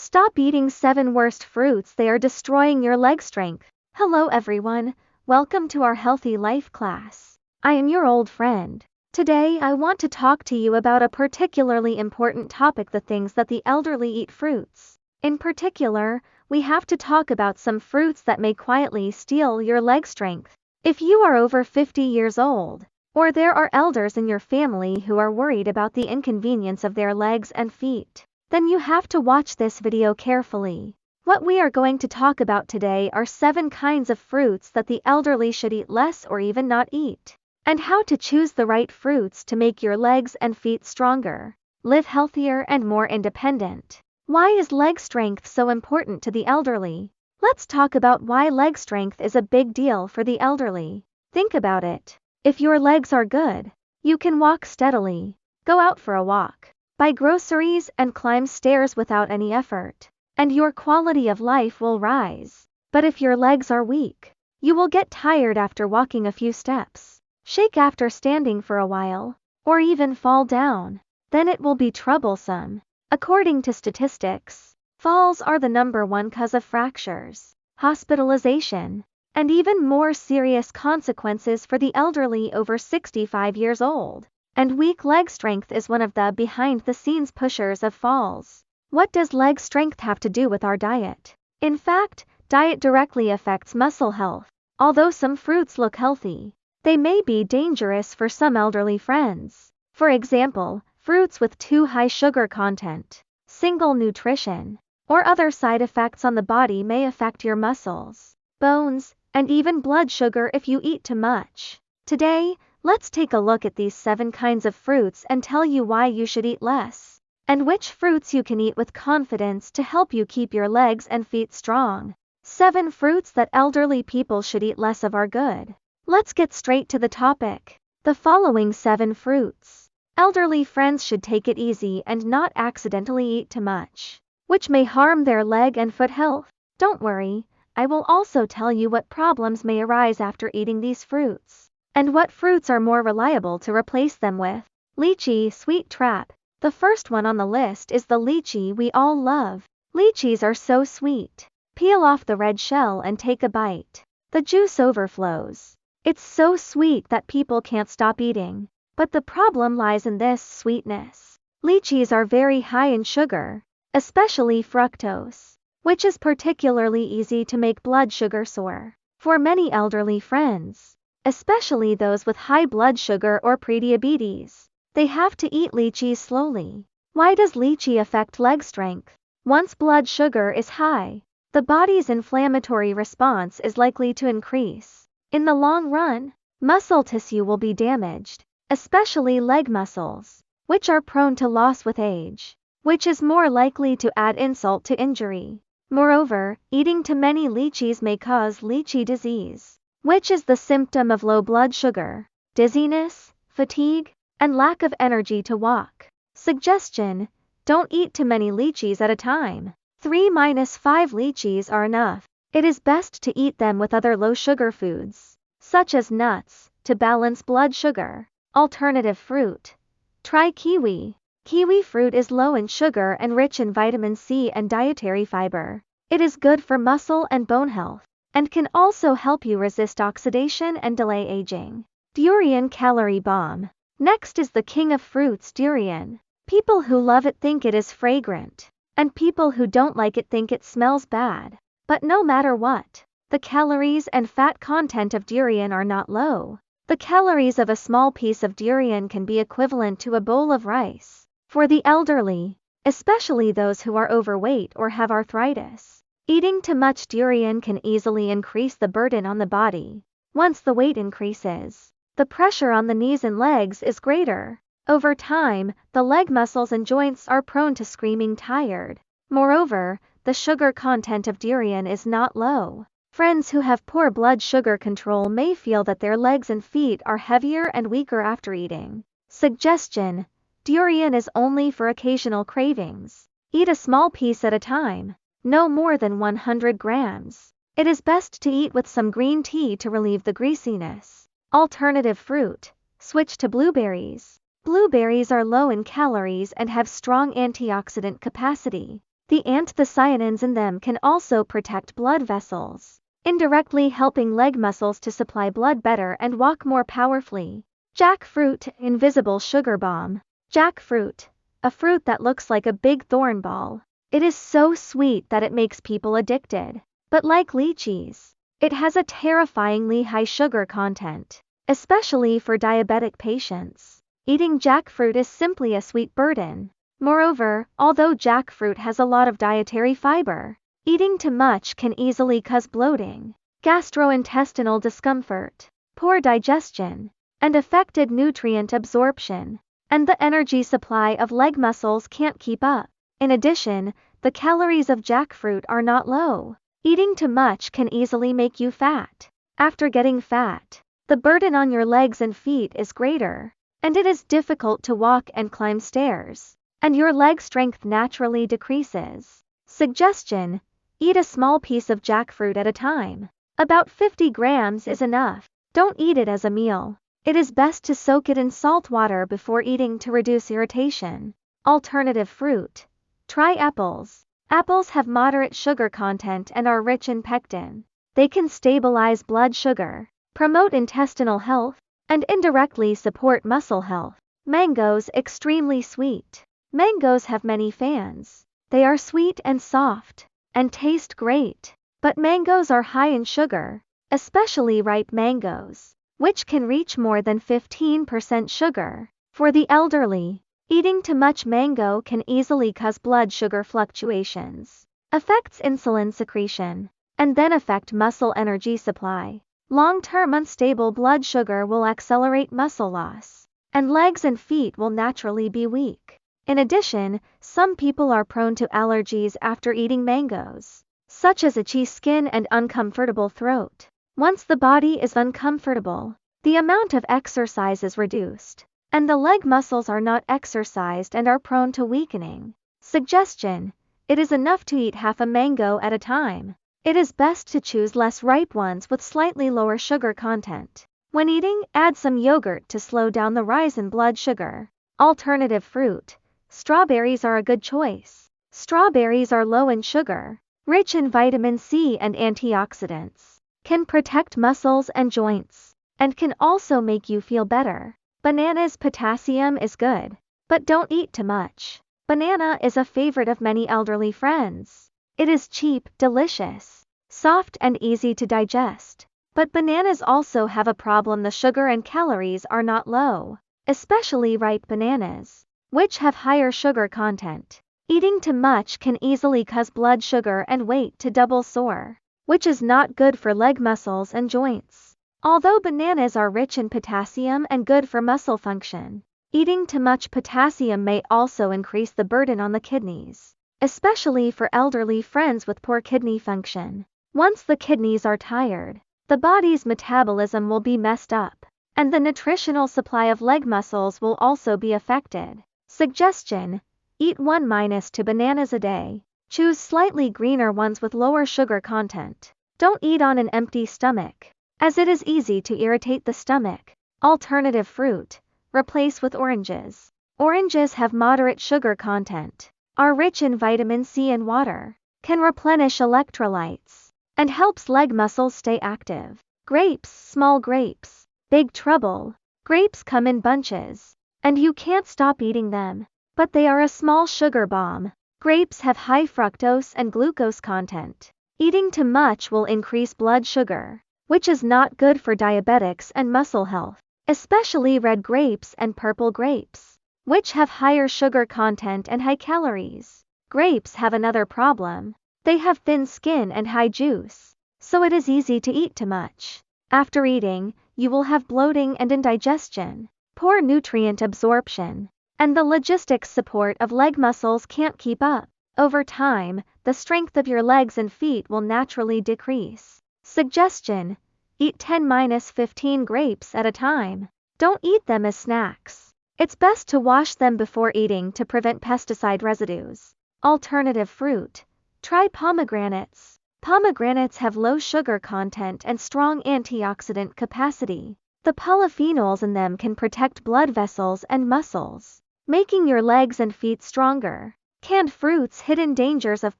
Stop eating 7 worst fruits, they are destroying your leg strength. Hello everyone, welcome to our healthy life class. I am your old friend. Today I want to talk to you about a particularly important topic, the things that the elderly eat, fruits. In particular, we have to talk about some fruits that may quietly steal your leg strength. If you are over 50 years old, or there are elders in your family who are worried about the inconvenience of their legs and feet, then you have to watch this video carefully. What we are going to talk about today are 7 kinds of fruits that the elderly should eat less or even not eat, and how to choose the right fruits to make your legs and feet stronger, live healthier and more independent. Why is leg strength so important to the elderly? Let's talk about why leg strength is a big deal for the elderly. Think about it. If your legs are good, you can walk steadily, go out for a walk, buy groceries and climb stairs without any effort, and your quality of life will rise. But if your legs are weak, you will get tired after walking a few steps, shake after standing for a while, or even fall down. Then it will be troublesome. According to statistics, falls are the #1 cause of fractures, hospitalization, and even more serious consequences for the elderly over 65 years old. And weak leg strength is one of the behind-the-scenes pushers of falls. What does leg strength have to do with our diet? In fact, diet directly affects muscle health. Although some fruits look healthy, they may be dangerous for some elderly friends. For example, fruits with too high sugar content, single nutrition, or other side effects on the body may affect your muscles, bones, and even blood sugar if you eat too much. Today, let's take a look at these 7 kinds of fruits and tell you why you should eat less, and which fruits you can eat with confidence to help you keep your legs and feet strong. 7 fruits that elderly people should eat less of are good. Let's get straight to the topic. The following 7 fruits. Elderly friends should take it easy and not accidentally eat too much, which may harm their leg and foot health. Don't worry, I will also tell you what problems may arise after eating these fruits, and what fruits are more reliable to replace them with. Lychee, sweet trap. The first one on the list is the lychee we all love. Lychees are so sweet. Peel off the red shell and take a bite. The juice overflows. It's so sweet that people can't stop eating. But the problem lies in this sweetness. Lychees are very high in sugar, especially fructose, which is particularly easy to make blood sugar soar. For many elderly friends, especially those with high blood sugar or prediabetes, they have to eat lychees slowly. Why does lychee affect leg strength? Once blood sugar is high, the body's inflammatory response is likely to increase. In the long run, muscle tissue will be damaged, especially leg muscles, which are prone to loss with age, which is more likely to add insult to injury. Moreover, eating too many lychees may cause lychee disease, which is the symptom of low blood sugar, dizziness, fatigue, and lack of energy to walk. Suggestion: don't eat too many lychees at a time. 3-5 lychees are enough. It is best to eat them with other low-sugar foods, such as nuts, to balance blood sugar. Alternative fruit. Try kiwi. Kiwi fruit is low in sugar and rich in vitamin C and dietary fiber. It is good for muscle and bone health, and can also help you resist oxidation and delay aging. Durian, calorie bomb. Next is the king of fruits, durian. People who love it think it is fragrant, and people who don't like it think it smells bad. But no matter what, the calories and fat content of durian are not low. The calories of a small piece of durian can be equivalent to a bowl of rice. For the elderly, especially those who are overweight or have arthritis, eating too much durian can easily increase the burden on the body. Once the weight increases, the pressure on the knees and legs is greater. Over time, the leg muscles and joints are prone to screaming tired. Moreover, the sugar content of durian is not low. Friends who have poor blood sugar control may feel that their legs and feet are heavier and weaker after eating. Suggestion: durian is only for occasional cravings. Eat a small piece at a time, no more than 100 grams. It is best to eat with some green tea to relieve the greasiness. Alternative fruit. Switch to blueberries. Blueberries are low in calories and have strong antioxidant capacity. The anthocyanins in them can also protect blood vessels, indirectly helping leg muscles to supply blood better and walk more powerfully. Jackfruit, invisible sugar bomb. Jackfruit, a fruit that looks like a big thorn ball. It is so sweet that it makes people addicted. But like lychees, it has a terrifyingly high sugar content, especially for diabetic patients. Eating jackfruit is simply a sweet burden. Moreover, although jackfruit has a lot of dietary fiber, eating too much can easily cause bloating, gastrointestinal discomfort, poor digestion, and affected nutrient absorption, and the energy supply of leg muscles can't keep up. In addition, the calories of jackfruit are not low. Eating too much can easily make you fat. After getting fat, the burden on your legs and feet is greater, and it is difficult to walk and climb stairs, and your leg strength naturally decreases. Suggestion: eat a small piece of jackfruit at a time. About 50 grams is enough. Don't eat it as a meal. It is best to soak it in salt water before eating to reduce irritation. Alternative fruit. Try apples. Apples have moderate sugar content and are rich in pectin. They can stabilize blood sugar, promote intestinal health, and indirectly support muscle health. Mangoes, extremely sweet. Mangoes have many fans. They are sweet and soft, and taste great. But mangoes are high in sugar, especially ripe mangoes, which can reach more than 15% sugar. For the elderly, eating too much mango can easily cause blood sugar fluctuations, affects insulin secretion, and then affect muscle energy supply. Long-term unstable blood sugar will accelerate muscle loss, and legs and feet will naturally be weak. In addition, some people are prone to allergies after eating mangoes, such as itchy skin and uncomfortable throat. Once the body is uncomfortable, the amount of exercise is reduced, and the leg muscles are not exercised and are prone to weakening. Suggestion: it is enough to eat half a mango at a time. It is best to choose less ripe ones with slightly lower sugar content. When eating, add some yogurt to slow down the rise in blood sugar. Alternative fruit. Strawberries are a good choice. Strawberries are low in sugar, rich in vitamin C and antioxidants, can protect muscles and joints, and can also make you feel better. Bananas, potassium is good, but don't eat too much. Banana is a favorite of many elderly friends. It is cheap, delicious, soft and easy to digest. But bananas also have a problem: the sugar and calories are not low, especially ripe bananas, which have higher sugar content. Eating too much can easily cause blood sugar and weight to double soar, which is not good for leg muscles and joints. Although bananas are rich in potassium and good for muscle function, eating too much potassium may also increase the burden on the kidneys, especially for elderly friends with poor kidney function. Once the kidneys are tired, the body's metabolism will be messed up, and the nutritional supply of leg muscles will also be affected. Suggestion: eat 1-2 bananas a day. Choose slightly greener ones with lower sugar content. Don't eat on an empty stomach, as it is easy to irritate the stomach. Alternative fruit. Replace with oranges. Oranges have moderate sugar content, are rich in vitamin C and water, can replenish electrolytes, and helps leg muscles stay active. Grapes, small grapes. Big trouble. Grapes come in bunches, and you can't stop eating them, but they are a small sugar bomb. Grapes have high fructose and glucose content. Eating too much will increase blood sugar, which is not good for diabetics and muscle health, especially red grapes and purple grapes, which have higher sugar content and high calories. Grapes have another problem: they have thin skin and high juice, so it is easy to eat too much. After eating, you will have bloating and indigestion, poor nutrient absorption, and the logistics support of leg muscles can't keep up. Over time, the strength of your legs and feet will naturally decrease. Suggestion: eat 10-15 grapes at a time. Don't eat them as snacks. It's best to wash them before eating to prevent pesticide residues. Alternative fruit. Try pomegranates. Pomegranates have low sugar content and strong antioxidant capacity. The polyphenols in them can protect blood vessels and muscles, making your legs and feet stronger. Canned fruits, hidden dangers of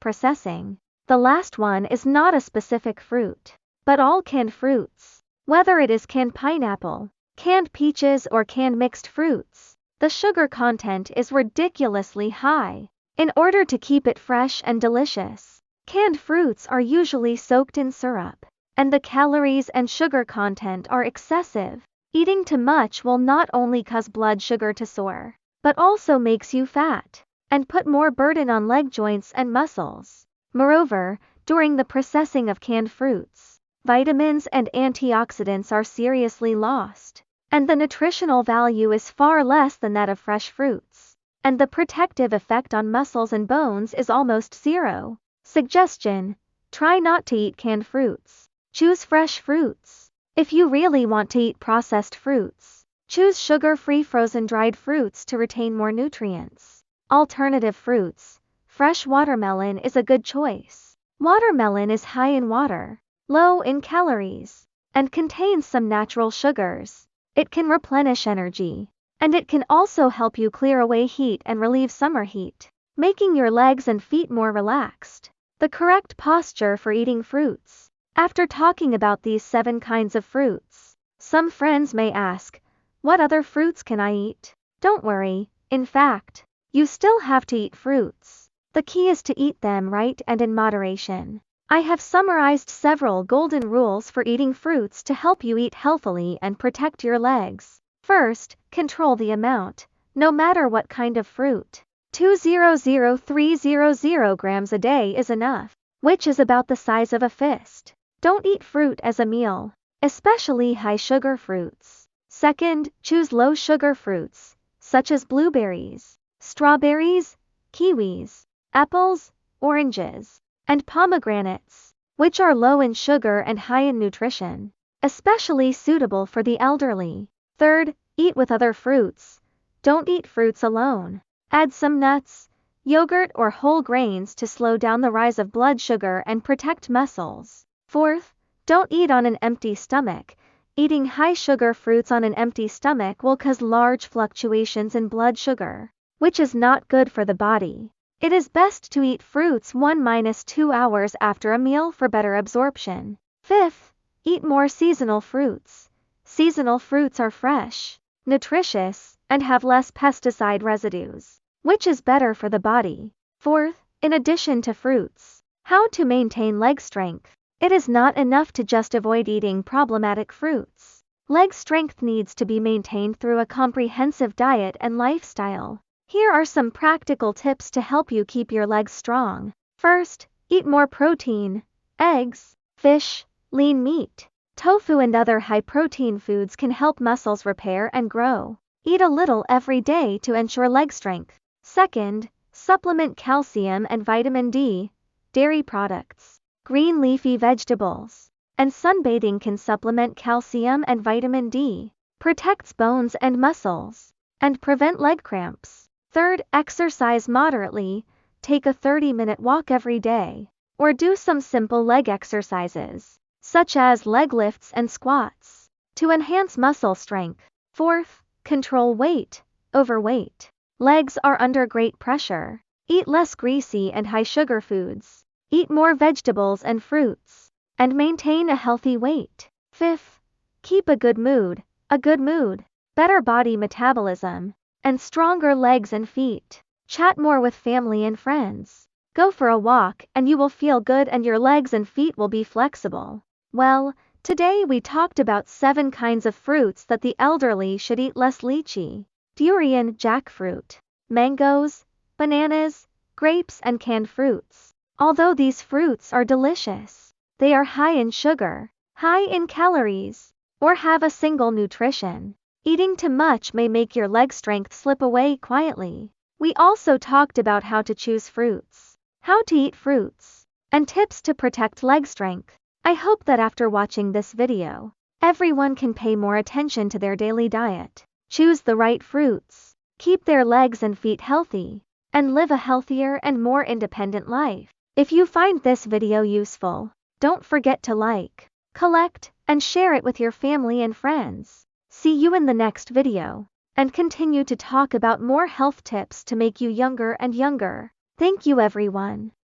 processing. The last one is not a specific fruit, but all canned fruits, whether it is canned pineapple, canned peaches, or canned mixed fruits, the sugar content is ridiculously high. In order to keep it fresh and delicious, canned fruits are usually soaked in syrup, and the calories and sugar content are excessive. Eating too much will not only cause blood sugar to soar, but also makes you fat and put more burden on leg joints and muscles. Moreover, during the processing of canned fruits, vitamins and antioxidants are seriously lost, and the nutritional value is far less than that of fresh fruits, and the protective effect on muscles and bones is almost zero. Suggestion: try not to eat canned fruits. Choose fresh fruits. If you really want to eat processed fruits, choose sugar-free frozen dried fruits to retain more nutrients. Alternative fruits. Fresh watermelon is a good choice. Watermelon is high in water, low in calories, and contains some natural sugars. It can replenish energy, and it can also help you clear away heat and relieve summer heat, making your legs and feet more relaxed. The correct posture for eating fruits. After talking about these 7 kinds of fruits, some friends may ask, what other fruits can I eat? Don't worry, in fact, you still have to eat fruits. The key is to eat them right and in moderation. I have summarized several golden rules for eating fruits to help you eat healthily and protect your legs. First, control the amount, no matter what kind of fruit. 200,300 grams a day is enough, which is about the size of a fist. Don't eat fruit as a meal, especially high sugar fruits. Second, choose low sugar fruits, such as blueberries, strawberries, kiwis, apples, oranges, and pomegranates, which are low in sugar and high in nutrition, especially suitable for the elderly. Third, eat with other fruits. Don't eat fruits alone. Add some nuts, yogurt, or whole grains to slow down the rise of blood sugar and protect muscles. Fourth, don't eat on an empty stomach. Eating high sugar fruits on an empty stomach will cause large fluctuations in blood sugar, which is not good for the body. It is best to eat fruits 1-2 hours after a meal for better absorption. Fifth, eat more seasonal fruits. Seasonal fruits are fresh, nutritious, and have less pesticide residues, which is better for the body. Fourth, in addition to fruits, how to maintain leg strength. It is not enough to just avoid eating problematic fruits. Leg strength needs to be maintained through a comprehensive diet and lifestyle. Here are some practical tips to help you keep your legs strong. First, eat more protein, eggs, fish, lean meat, tofu, and other high-protein foods can help muscles repair and grow. Eat a little every day to ensure leg strength. Second, supplement calcium and vitamin D. Dairy products, green leafy vegetables, and sunbathing can supplement calcium and vitamin D, protects bones and muscles, and prevent leg cramps. Third, exercise moderately. Take a 30-minute walk every day, or do some simple leg exercises, such as leg lifts and squats, to enhance muscle strength. Fourth, control weight. Overweight legs are under great pressure. Eat less greasy and high sugar foods. Eat more vegetables and fruits, and maintain a healthy weight. Fifth, keep a good mood. A good mood, better body metabolism, and stronger legs and feet. Chat more with family and friends. Go for a walk and you will feel good and your legs and feet will be flexible. Well, today we talked about 7 kinds of fruits that the elderly should eat: less lychee, durian, jackfruit, mangoes, bananas, grapes, and canned fruits. Although these fruits are delicious, they are high in sugar, high in calories, or have a single nutrition. Eating too much may make your leg strength slip away quietly. We also talked about how to choose fruits, how to eat fruits, and tips to protect leg strength. I hope that after watching this video, everyone can pay more attention to their daily diet, choose the right fruits, keep their legs and feet healthy, and live a healthier and more independent life. If you find this video useful, don't forget to like, collect, and share it with your family and friends. See you in the next video, and continue to talk about more health tips to make you younger and younger. Thank you everyone.